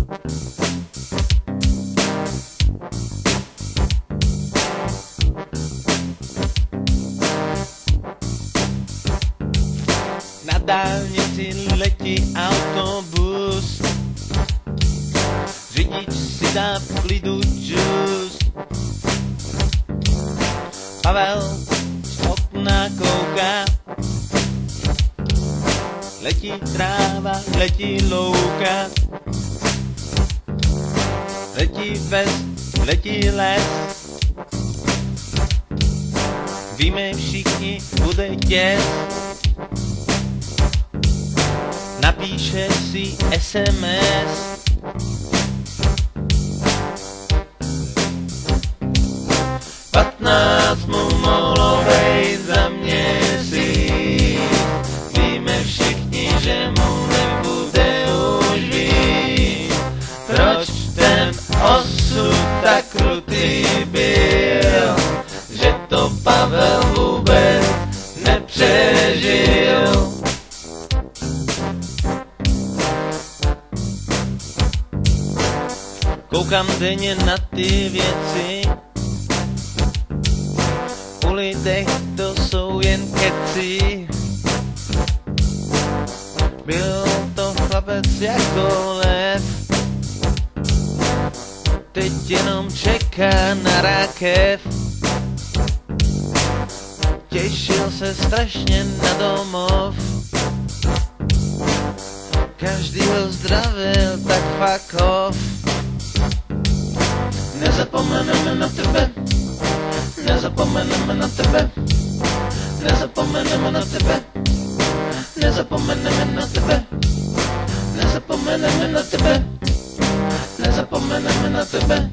Na dálnici letí autobus, řidič si dá v klidu džus. Pavel z okna kouká, letí tráva, letí louka, letí ves, letí les. Víme všichni, bude děs. Napíše si SMS. Patnáct mu mohlo bejt za měsíc. Víme všichni, že mu nebude už víc. Proč ten osud tak krutý byl, že to Pavel vůbec nepřežil. Koukám denně na ty věci, u lidech to jsou jen keci. Byl to chlapec jako lev, teď jenom čeká na rakev. Těšil se strašně na domov, každý ho zdravil, tak fuck off. Nezapomeneme na tebe, nezapomeneme na tebe, nezapomeneme na tebe, nezapomeneme na tebe, nezapomeneme na tebe, nezapomeneme na tebe.